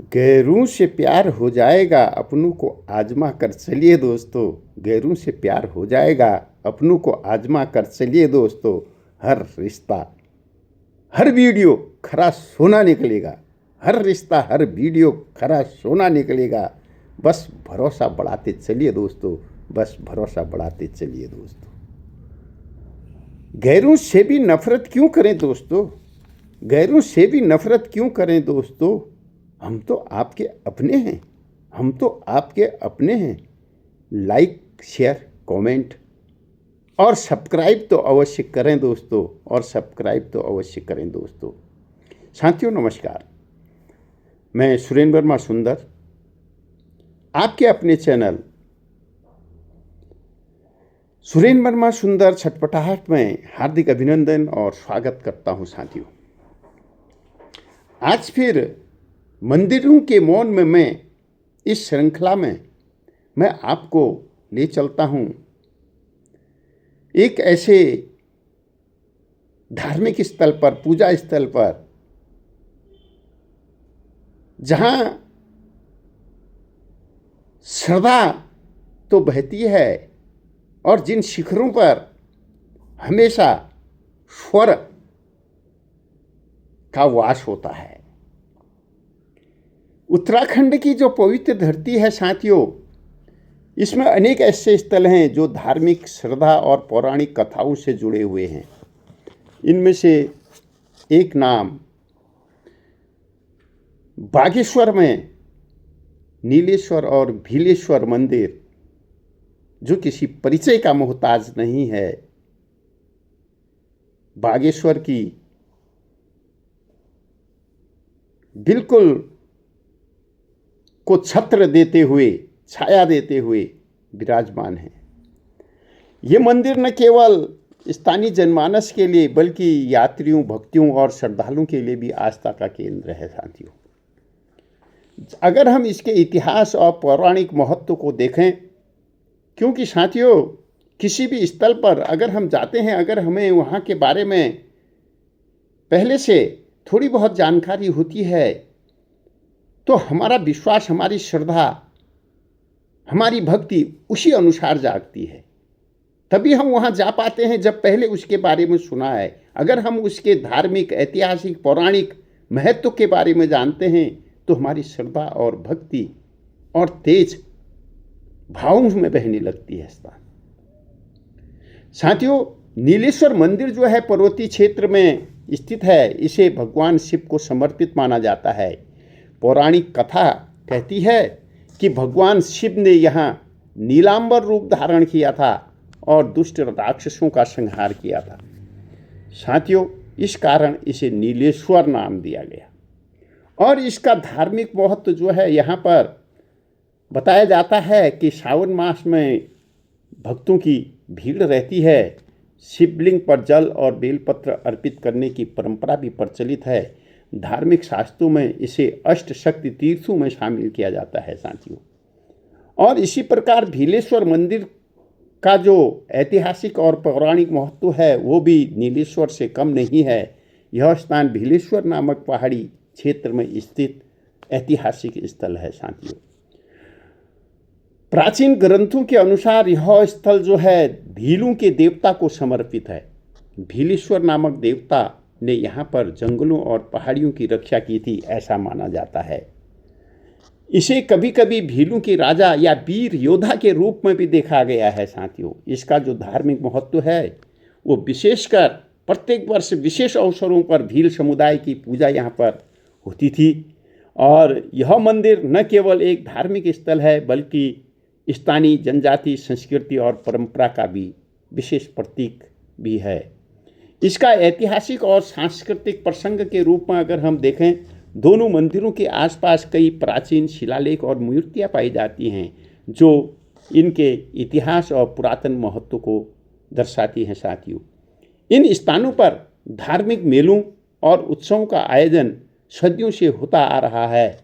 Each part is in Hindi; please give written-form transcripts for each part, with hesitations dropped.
गैरों से प्यार हो जाएगा, अपनों को आजमा कर चलिए दोस्तों। गैरों से प्यार हो जाएगा, अपनों को आजमा कर चलिए दोस्तों। हर रिश्ता, हर वीडियो खरा सोना निकलेगा। हर रिश्ता, हर वीडियो खरा सोना निकलेगा। बस भरोसा बढ़ाते चलिए दोस्तों, बस भरोसा बढ़ाते चलिए दोस्तों। गैरों से भी नफरत क्यों करें दोस्तों? गैरों से भी नफरत क्यों करें दोस्तों? हम तो आपके अपने हैं, हम तो आपके अपने हैं। लाइक, शेयर, कमेंट और सब्सक्राइब तो अवश्य करें दोस्तों, और सब्सक्राइब तो अवश्य करें दोस्तों। साथियों नमस्कार, मैं सुरेंद्र वर्मा सुंदर आपके अपने चैनल सुरेंद्र वर्मा सुंदर छटपटाहट में हार्दिक अभिनंदन और स्वागत करता हूं। साथियों, आज फिर मंदिरों के मौन में मैं इस श्रृंखला में मैं आपको ले चलता हूं एक ऐसे धार्मिक स्थल पर, पूजा स्थल पर, जहां श्रद्धा तो बहती है और जिन शिखरों पर हमेशा स्वर का वास होता है। उत्तराखंड की जो पवित्र धरती है साथियों, इसमें अनेक ऐसे स्थल हैं जो धार्मिक श्रद्धा और पौराणिक कथाओं से जुड़े हुए हैं। इनमें से एक नाम बागेश्वर में नीलेश्वर और भीलेश्वर मंदिर, जो किसी परिचय का मोहताज नहीं है। बागेश्वर की बिल्कुल को छत्र देते हुए, छाया देते हुए विराजमान है। ये मंदिर न केवल स्थानीय जनमानस के लिए बल्कि यात्रियों, भक्तों और श्रद्धालुओं के लिए भी आस्था का केंद्र है। साथियों, अगर हम इसके इतिहास और पौराणिक महत्व को देखें, क्योंकि साथियों किसी भी स्थल पर अगर हम जाते हैं, अगर हमें वहाँ के बारे में पहले से थोड़ी बहुत जानकारी होती है, तो हमारा विश्वास, हमारी श्रद्धा, हमारी भक्ति उसी अनुसार जागती है। तभी हम वहाँ जा पाते हैं जब पहले उसके बारे में सुना है। अगर हम उसके धार्मिक, ऐतिहासिक, पौराणिक महत्व के बारे में जानते हैं तो हमारी श्रद्धा और भक्ति और तेज भावों में बहने लगती है। साथियों, नीलेश्वर मंदिर जो है पर्वतीय क्षेत्र में स्थित है। इसे भगवान शिव को समर्पित माना जाता है। पौराणिक कथा कहती है कि भगवान शिव ने यहाँ नीलांबर रूप धारण किया था और दुष्ट राक्षसों का संहार किया था। साथियों, इस कारण इसे नीलेश्वर नाम दिया गया। और इसका धार्मिक महत्व जो है, यहाँ पर बताया जाता है कि सावन मास में भक्तों की भीड़ रहती है। शिवलिंग पर जल और बेलपत्र अर्पित करने की परंपरा भी प्रचलित है। धार्मिक शास्त्रों में इसे अष्ट शक्ति तीर्थों में शामिल किया जाता है साथियों। और इसी प्रकार भीलेश्वर मंदिर का जो ऐतिहासिक और पौराणिक महत्व है वो भी नीलेश्वर से कम नहीं है। यह स्थान भीलेश्वर नामक पहाड़ी क्षेत्र में स्थित ऐतिहासिक स्थल है साथियों। प्राचीन ग्रंथों के अनुसार यह स्थल जो है भीलों के देवता को समर्पित है। भीलेश्वर नामक देवता ने यहाँ पर जंगलों और पहाड़ियों की रक्षा की थी, ऐसा माना जाता है। इसे कभी कभी भीलों के राजा या वीर योद्धा के रूप में भी देखा गया है साथियों। इसका जो धार्मिक महत्व है वो विशेषकर प्रत्येक वर्ष विशेष अवसरों पर भील समुदाय की पूजा यहाँ पर होती थी। और यह मंदिर न केवल एक धार्मिक स्थल है बल्कि स्थानीय जनजाति, संस्कृति और परंपरा का भी विशेष प्रतीक भी है। इसका ऐतिहासिक और सांस्कृतिक प्रसंग के रूप में अगर हम देखें, दोनों मंदिरों के आसपास कई प्राचीन शिलालेख और मूर्तियां पाई जाती हैं जो इनके इतिहास और पुरातन महत्व को दर्शाती हैं साथियों। इन स्थानों पर धार्मिक मेलों और उत्सवों का आयोजन सदियों से होता आ रहा है।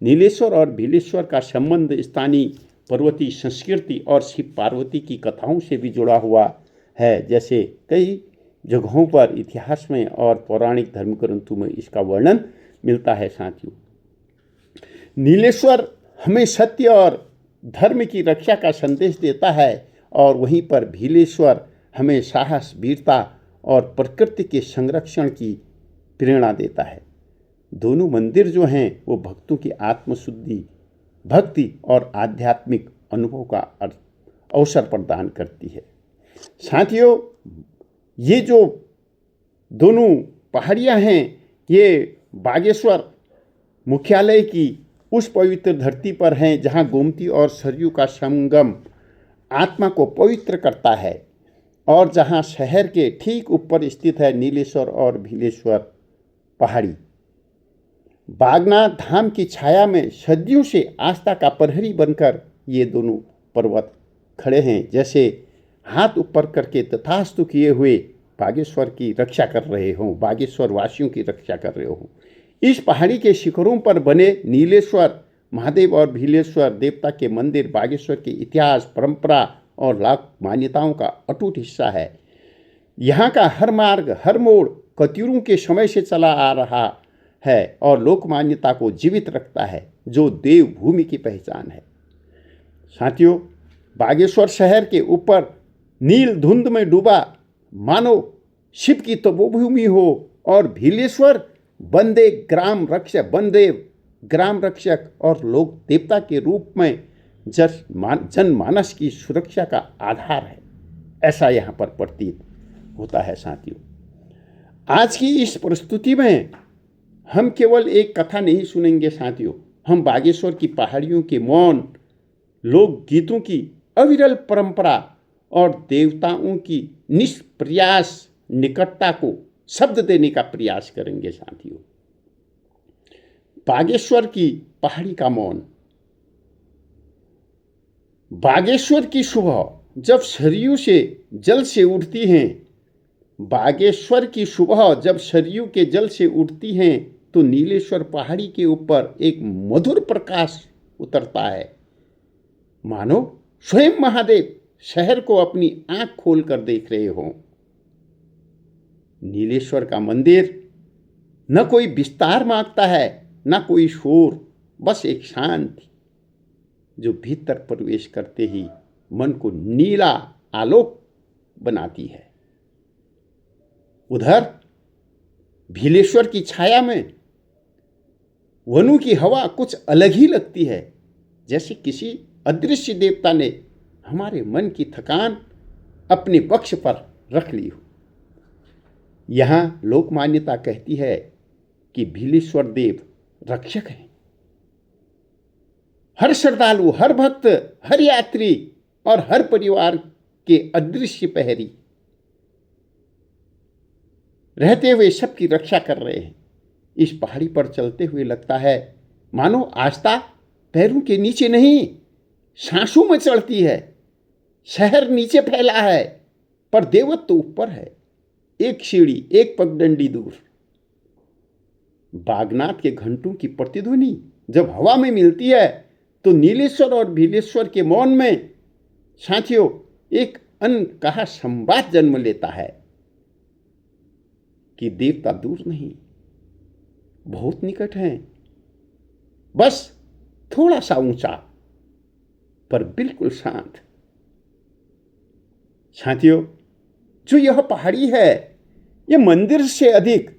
नीलेश्वर और भीलेश्वर का संबंध स्थानीय पर्वतीय संस्कृति और शिव पार्वती की कथाओं से भी जुड़ा हुआ है। जैसे कई जगहों पर इतिहास में और पौराणिक धर्म ग्रंथों में इसका वर्णन मिलता है साथियों। नीलेश्वर हमें सत्य और धर्म की रक्षा का संदेश देता है और वहीं पर भीलेश्वर हमें साहस, वीरता और प्रकृति के संरक्षण की प्रेरणा देता है। दोनों मंदिर जो हैं वो भक्तों की आत्मशुद्धि, भक्ति और आध्यात्मिक अनुभव का अवसर प्रदान करती है। साथियों, ये जो दोनों पहाड़ियाँ हैं ये बागेश्वर मुख्यालय की उस पवित्र धरती पर हैं जहाँ गोमती और सरयू का संगम आत्मा को पवित्र करता है और जहाँ शहर के ठीक ऊपर स्थित है नीलेश्वर और भीलेश्वर पहाड़ी। बागनाथ धाम की छाया में सदियों से आस्था का प्रहरी बनकर ये दोनों पर्वत खड़े हैं, जैसे हाथ ऊपर करके तथास्तु किए हुए बागेश्वर की रक्षा कर रहे हों, बागेश्वर वासियों की रक्षा कर रहे हों। इस पहाड़ी के शिखरों पर बने नीलेश्वर महादेव और भीलेश्वर देवता के मंदिर बागेश्वर के इतिहास, परंपरा और लोक मान्यताओं का अटूट हिस्सा है। यहाँ का हर मार्ग, हर मोड़ कतियों के समय से चला आ रहा है और लोक मान्यता को जीवित रखता है, जो देवभूमि की पहचान है। साथियों, बागेश्वर शहर के ऊपर नील धुंध में डूबा मानो शिव की तपोभूमि हो और भीलेश्वर बनदेव ग्राम रक्षक और लोक देवता के रूप में जनमानस की सुरक्षा का आधार है, ऐसा यहाँ पर प्रतीत होता है। साथियों, आज की इस प्रस्तुति में हम केवल एक कथा नहीं सुनेंगे साथियों, हम बागेश्वर की पहाड़ियों के मौन, लोकगीतों की अविरल परंपरा और देवताओं की निष्प्रयास निकटता को शब्द देने का प्रयास करेंगे। साथियों, बागेश्वर की पहाड़ी का मौन। बागेश्वर की सुबह जब सरयू से जल से उठती हैं, बागेश्वर की सुबह जब सरयू के जल से उठती हैं तो नीलेश्वर पहाड़ी के ऊपर एक मधुर प्रकाश उतरता है, मानो स्वयं महादेव शहर को अपनी आंख खोल कर देख रहे हों। नीलेश्वर का मंदिर न कोई विस्तार मांगता है, न कोई शोर, बस एक शांति जो भीतर प्रवेश करते ही मन को नीला आलोक बनाती है। उधर भीलेश्वर की छाया में वनों की हवा कुछ अलग ही लगती है, जैसे किसी अदृश्य देवता ने हमारे मन की थकान अपने पक्ष पर रख ली हो। यहाँ लोक मान्यता कहती है कि भीलेश्वर देव रक्षक हैं। हर श्रद्धालु, हर भक्त, हर यात्री और हर परिवार के अदृश्य प्रहरी रहते हुए सबकी रक्षा कर रहे हैं। इस पहाड़ी पर चलते हुए लगता है मानो आस्था पैरों के नीचे नहीं, सांसों में चढ़ती है। शहर नीचे फैला है पर देवत्व तो ऊपर है, एक सीढ़ी, एक पगडंडी दूर। बागनाथ के घंटों की प्रतिध्वनि जब हवा में मिलती है तो नीलेश्वर और भीलेश्वर के मौन में साथियों एक अनकहा संवाद जन्म लेता है कि देवता दूर नहीं, बहुत निकट हैं, बस थोड़ा सा ऊंचा पर बिल्कुल शांत। साथियों, जो यह पहाड़ी है यह मंदिर से अधिक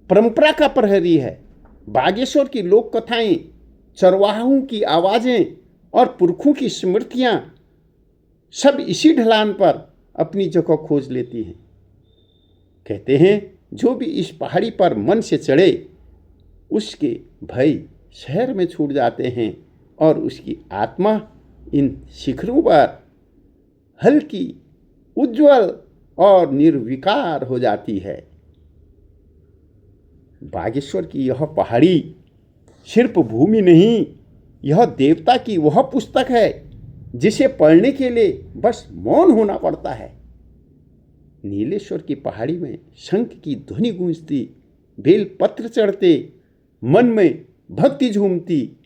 परंपरा का प्रहरी है। बागेश्वर की लोक कथाएं, चरवाहों की आवाजें और पुरखों की स्मृतियां सब इसी ढलान पर अपनी जगह खोज लेती हैं। कहते हैं जो भी इस पहाड़ी पर मन से चढ़े उसके भय शहर में छूट जाते हैं और उसकी आत्मा इन शिखरों पर हल्की, उज्जवल और निर्विकार हो जाती है। बागेश्वर की यह पहाड़ी सिर्फ भूमि नहीं, यह देवता की वह पुस्तक है जिसे पढ़ने के लिए बस मौन होना पड़ता है। नीलेश्वर की पहाड़ी में शंख की ध्वनि गूंजती, बेल पत्र चढ़ते, मन में भक्ति झूमती,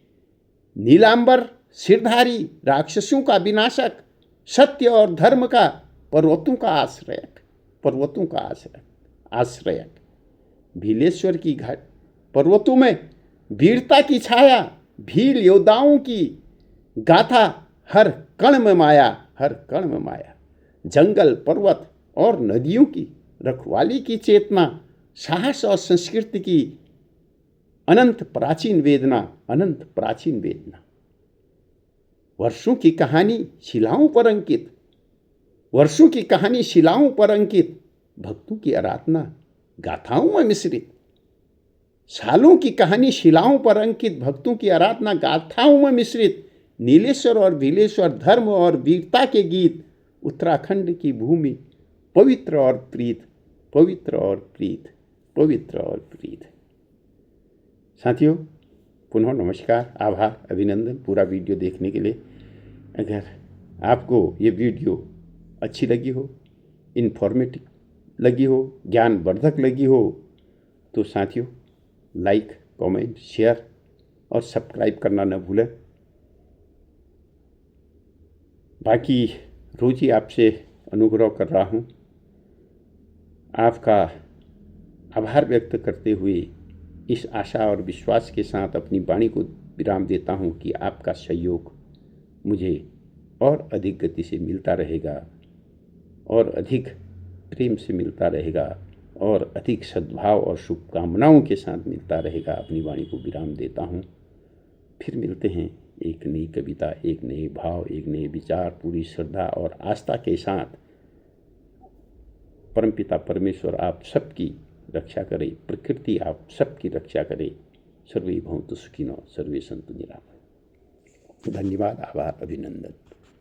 नीलांबर सिरधारी राक्षसों का विनाशक, सत्य और धर्म का पर्वतों का आश्रयक भीलेश्वर की घाट पर्वतों में वीरता की छाया, भील योद्धाओं की गाथा, हर कण में माया, हर कण में माया। जंगल, पर्वत और नदियों की रखवाली की चेतना, साहस और संस्कृति की अनंत प्राचीन वेदना, अनंत प्राचीन वेदना। वर्षों की कहानी शिलाओं पर अंकित, वर्षों की कहानी शिलाओं पर अंकित, भक्तों की आराधना गाथाओं में मिश्रित। सालों की कहानी शिलाओं पर अंकित, भक्तों की आराधना गाथाओं में मिश्रित। नीलेश्वर और भीलेश्वर, धर्म और वीरता के गीत। उत्तराखंड की भूमि पवित्र और प्रीत, पवित्र और प्रीत, पवित्र और प्रीत। साथियों, पुनः नमस्कार, आभार, अभिनंदन पूरा वीडियो देखने के लिए। अगर आपको ये वीडियो अच्छी लगी हो, इन्फॉर्मेटिव लगी हो, ज्ञानवर्धक लगी हो, तो साथियों लाइक, कमेंट, शेयर और सब्सक्राइब करना न भूलें। बाकी रोज ही आपसे अनुग्रह कर रहा हूँ। आपका आभार व्यक्त करते हुए इस आशा और विश्वास के साथ अपनी वाणी को विराम देता हूँ कि आपका सहयोग मुझे और अधिक गति से मिलता रहेगा, और अधिक प्रेम से मिलता रहेगा, और अधिक सद्भाव और शुभकामनाओं के साथ मिलता रहेगा। अपनी वाणी को विराम देता हूँ। फिर मिलते हैं एक नई कविता, एक नए भाव, एक नए विचार, पूरी श्रद्धा और आस्था के साथ। परमपिता परमेश्वर आप सबकी रक्षा करे, प्रकृति आप सबकी रक्षा करे। सर्वे भवन्तु सुखिनः, सर्वे सन्तु निरामयाः। धन्यवाद, आभार, अभिनंदन।